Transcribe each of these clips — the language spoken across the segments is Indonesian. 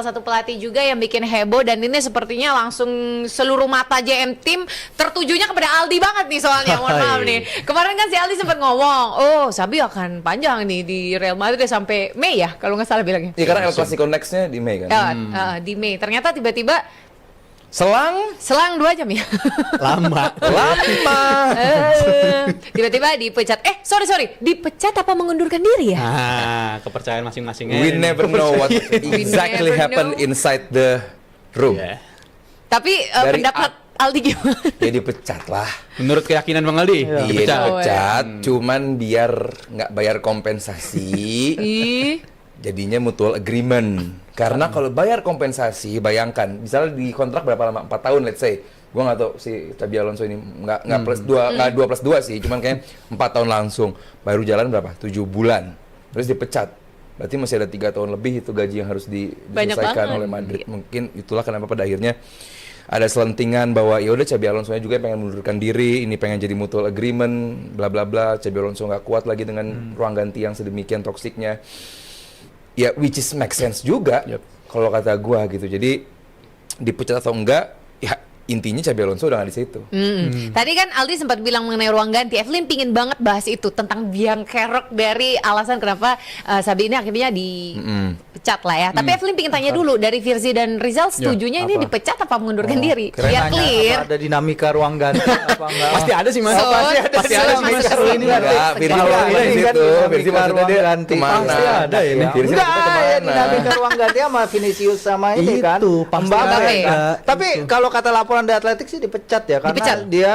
salah satu pelatih juga yang bikin heboh, dan ini sepertinya langsung seluruh mata JM tim tertujunya kepada Aldi banget nih soalnya. Mohon maaf nih. Kemarin kan si Aldi sempat ngomong, Xabi akan panjang nih di Real Madrid sampai Mei ya kalau nggak salah bilangnya. Iya, karena El Clasico next-nya di Mei kan. Di Mei. Ternyata tiba-tiba Selang 2 jam ya. Lama. Tiba-tiba dipecat. Sorry, dipecat apa mengundurkan diri ya? Kepercayaan masing-masing. We never know what exactly never happened know. inside the room. Yeah. Tapi Dari pendapat Aldi gimana? Ya dipecat lah. Menurut keyakinan Bang Aldi, Iya dipecat, cuman biar nggak bayar kompensasi. Jadinya mutual agreement. Karena kalau bayar kompensasi, bayangkan, misalnya di kontrak berapa lama? 4 tahun, let's say. Gua nggak tahu si Xabi Alonso ini nggak plus 2, nggak 2+2 sih, cuman kayak 4 tahun langsung. Baru jalan berapa? 7 bulan. Terus dipecat. Berarti masih ada 3 tahun lebih itu gaji yang harus diselesaikan oleh Madrid. Mungkin itulah kenapa pada akhirnya ada selentingan bahwa ya udah Xabi Alonso juga pengen mundurkan diri, ini pengen jadi mutual agreement, bla bla bla. Xabi Alonso nggak kuat lagi dengan ruang ganti yang sedemikian toksiknya. Ya, which is make sense juga, kalau kata gua gitu. Jadi dipecat atau enggak, ya intinya Xabi Alonso udah nggak di situ. Tadi kan Aldi sempat bilang mengenai ruang ganti. Evelyn pingin banget bahas itu tentang biang kerok dari alasan kenapa Xabi ini akhirnya dipecat lah ya. Tapi Evelyn pingin tanya dulu dari Virzi dan Rizal, setujunya ini dipecat apa mengundurkan diri? Biar clear. Ada dinamika ruang ganti apa enggak? pasti ada sih Mas. Pasti ada sih Mas. Ini Enggak, Virzi maksudnya di situ. Virzi maksudnya dia kemana? Pasti ada ini. Virzi Enggak, maksudnya ya kemana? dinamika ruang ganti sama Vinicius sama ini kan. Mbappe. Tapi kalau kata laporan di Atletik sih dipecat ya, karena dia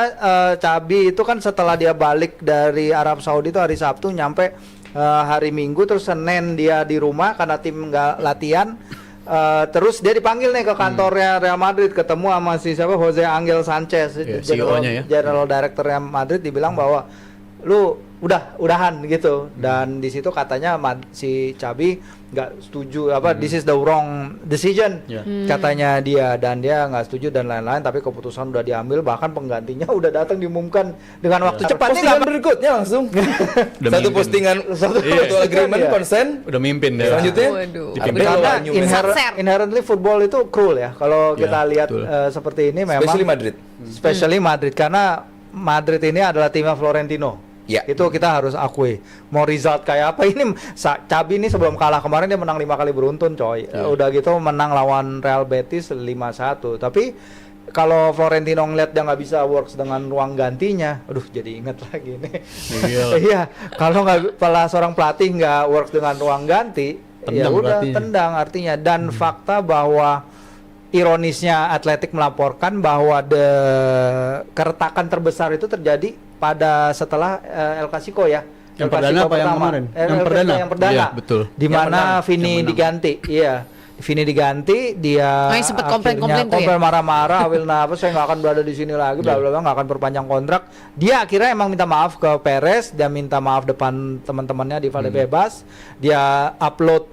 Xabi itu kan setelah dia balik dari Arab Saudi itu hari Sabtu, nyampe hari Minggu, terus Senin dia di rumah karena tim nggak latihan. Terus dia dipanggil nih ke kantornya Real Madrid, ketemu sama si siapa, Jose Angel Sanchez, General Director Real Madrid, dibilang bahwa lu udahan gitu, dan di situ katanya si Xabi nggak setuju this is the wrong decision katanya dia, dan dia nggak setuju dan lain-lain. Tapi keputusan udah diambil, bahkan penggantinya udah datang diumumkan dengan waktu cepat. Postingan berikutnya langsung satu postingan, satu agreement konsen udah mimpin deh. selanjutnya. Karena inherently football itu cruel ya kalau kita lihat seperti ini, memang especially Madrid, karena Madrid ini adalah timnya Florentino. Ya. Itu kita harus akui. Mau result kayak apa ini, Xabi ini sebelum kalah kemarin dia menang 5 kali beruntun coy. Udah gitu menang lawan Real Betis 5-1. Tapi kalau Florentino ngeliat dia nggak bisa works dengan ruang gantinya, aduh jadi inget lagi nih. Iya, kalau seorang pelatih nggak works dengan ruang ganti, ya udah tendang artinya. Dan fakta bahwa ironisnya Atletik melaporkan bahwa keretakan terbesar itu terjadi pada setelah El Clasico ya. Yang perdana apa yang kemarin? Yang perdana. Iya, betul. Di mana Vini diganti. Iya. Vini diganti, dia sempat komplain marah-marah, saya nggak akan berada di sini lagi, bla bla bla, nggak akan perpanjang kontrak. Dia akhirnya emang minta maaf ke Perez, dia minta maaf depan teman-temannya di Valdebebas, dia upload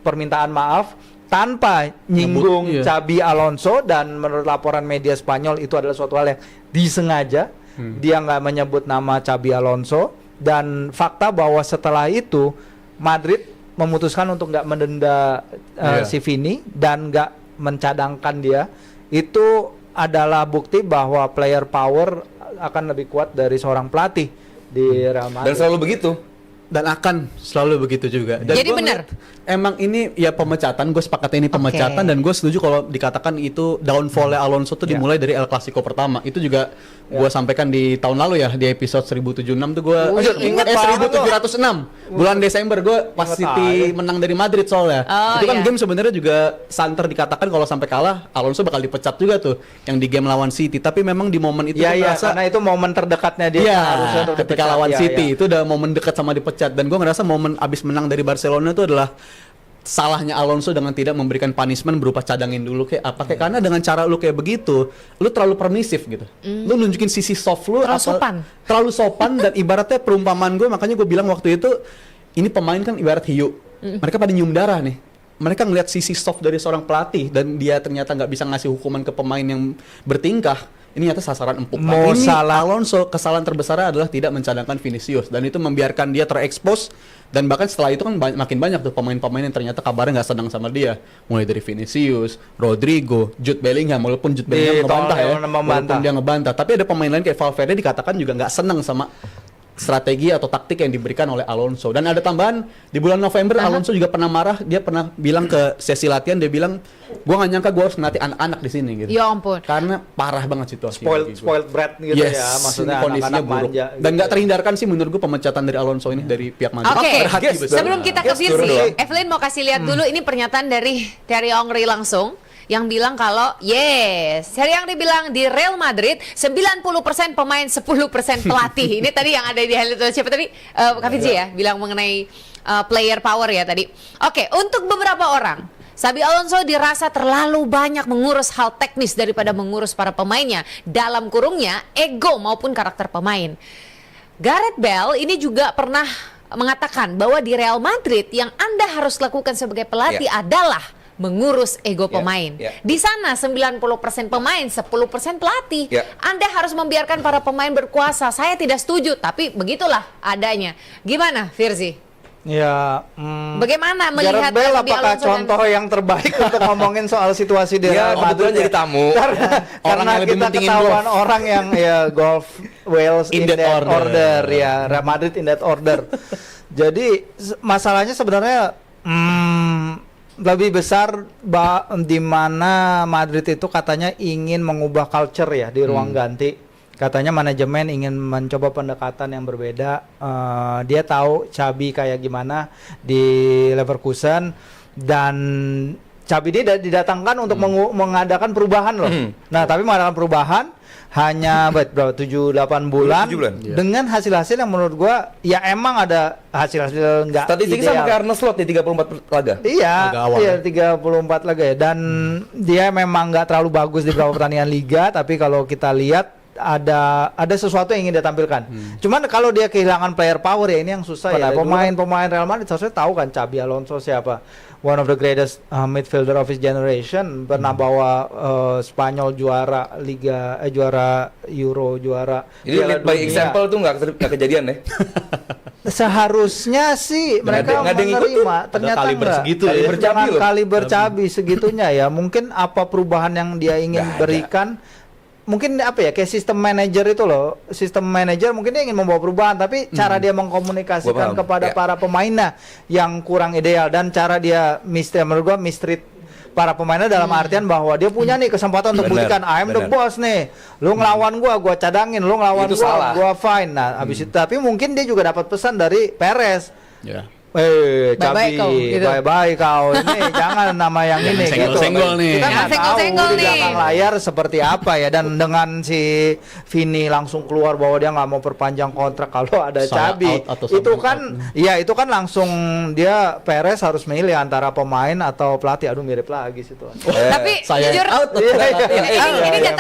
permintaan maaf tanpa nyinggung Xabi Alonso, dan menurut laporan media Spanyol itu adalah suatu hal yang disengaja. Dia nggak menyebut nama Xabi Alonso, dan fakta bahwa setelah itu Madrid memutuskan untuk nggak mendenda si Vini dan nggak mencadangkan dia. Itu adalah bukti bahwa player power akan lebih kuat dari seorang pelatih di Real Madrid. Dan selalu begitu. Dan akan selalu begitu juga. Dan jadi benar. Emang ini ya pemecatan, gue sepakat ini pemecatan, dan gue setuju kalau dikatakan itu downfall Alonso tuh dimulai dari El Clasico pertama. Itu juga gue sampaikan di tahun lalu ya, di episode 1076 tuh gue 1706 bulan Desember gue pas City menang dari Madrid soalnya. Itu kan game sebenarnya juga santer dikatakan kalau sampai kalah Alonso bakal dipecat juga tuh yang di game lawan City. Tapi memang di momen itu karena itu momen terdekatnya dia harusnya ketika lawan City itu udah momen dekat sama dipecat. Dan gue ngerasa momen abis menang dari Barcelona itu adalah salahnya Alonso dengan tidak memberikan punishment berupa cadangin dulu kayak apa, kayak karena dengan cara lu kayak begitu lu terlalu permisif gitu. Lu nunjukin sisi soft lu terlalu sopan dan ibaratnya perumpamaan gue, makanya gue bilang waktu itu ini pemain kan ibarat hiu. Mereka pada nyium darah nih. Mereka ngelihat sisi soft dari seorang pelatih dan dia ternyata nggak bisa ngasih hukuman ke pemain yang bertingkah. ini nyata sasaran empuk. Mau Tapi ini salah. Alonso kesalahan terbesarnya adalah tidak mencadangkan Vinicius dan itu membiarkan dia terekspos dan bahkan setelah itu kan makin banyak tuh pemain-pemain yang ternyata kabarnya nggak senang sama dia, mulai dari Vinicius, Rodrigo, Jude Bellingham, walaupun Jude Bellingham ngebantah ya, walaupun dia ngebantah, tapi ada pemain lain kayak Valverde dikatakan juga nggak senang sama strategi atau taktik yang diberikan oleh Alonso. Dan ada tambahan, di bulan November Alonso juga pernah marah, dia pernah bilang ke sesi latihan, dia bilang, gua nggak nyangka gua harus ngelatih anak-anak di sini gitu. Ya ampun. Karena parah banget situasi. Spoiled brat gitu Yes, ya, maksudnya kondisinya anak-anak buruk. manja Dan gitu. nggak terhindarkan sih menurut gua pemecatan dari Alonso ini dari pihak Madrid. Oke, Berhati besar. sebelum kita ke Yes, turun Virsi, dong. Evelyn mau kasih lihat dulu ini pernyataan dari Thierry Henry langsung yang bilang kalau Thierry Henry bilang di Real Madrid 90% pemain 10% pelatih. Ini tadi yang ada di highlight siapa tadi? Kak Virsi ya bilang mengenai player power ya tadi. Oke, untuk beberapa orang Xabi Alonso dirasa terlalu banyak mengurus hal teknis daripada mengurus para pemainnya, dalam kurungnya ego maupun karakter pemain. Gareth Bale ini juga pernah mengatakan bahwa di Real Madrid yang Anda harus lakukan sebagai pelatih adalah mengurus ego pemain. Di sana 90% pemain, 10% pelatih. Anda harus membiarkan para pemain berkuasa. Saya tidak setuju, tapi begitulah adanya. Gimana, Virzi? Ya, bagaimana melihat Gareth Bale Xabi apakah Alonso contoh yang terbaik untuk ngomongin soal situasi di Ya, Real Madrid kebetulan jadi tamu. Karena yang lebih kita mentingin ketahuan golf. orang yang ya golf Wales in that order ya, Real Madrid in that order. Jadi masalahnya sebenarnya lebih besar di mana Madrid itu katanya ingin mengubah culture ya di ruang ganti. Katanya manajemen ingin mencoba pendekatan yang berbeda. Dia tahu Xabi kayak gimana di Leverkusen dan Xabi ini didatangkan untuk mengadakan perubahan loh. Nah, tapi mengadakan perubahan hanya berapa 7-8 bulan, dengan hasil-hasil yang menurut gua ya emang ada hasil-hasil enggak statistiknya sama kayak Arne Slot di 34 laga. Iya, 34 laga ya. Dan dia memang nggak terlalu bagus di beberapa pertandingan liga, tapi kalau kita lihat ada sesuatu yang ingin dia tampilkan. Cuman kalau dia kehilangan player power ya ini yang susah ya. Pemain Real Madrid harusnya tahu kan Xabi Alonso siapa. One of the greatest midfielder of his generation, pernah bawa Spanyol juara Liga juara Euro, juara Jadi lead by example tuh nggak kejadian ya. Seharusnya sih mereka menerima, ternyata enggak. Kaliber Xabi segitunya ya. Mungkin apa perubahan yang dia ingin berikan? Mungkin apa ya, kayak sistem manajer itu loh, sistem manajer mungkin dia ingin membawa perubahan, tapi cara dia mengkomunikasikan kepada para pemainnya yang kurang ideal, dan cara dia menurut gua mistreat para pemainnya dalam artian bahwa dia punya nih kesempatan untuk buktikan I'm the boss nih, lu ngelawan gua cadangin, lu ngelawan gua fine. Nah abis itu tapi mungkin dia juga dapat pesan dari Perez. Xabi, bye-bye kau ini jangan nama yang ini gitu. Kita nggak tahu di belakang layar seperti apa ya, dan dengan si Vini langsung keluar bahwa dia nggak mau perpanjang kontrak kalau ada Xabi, itu kan langsung dia Perez harus milih antara pemain atau pelatih. Aduh mirip lagi situ. Tapi jujur ini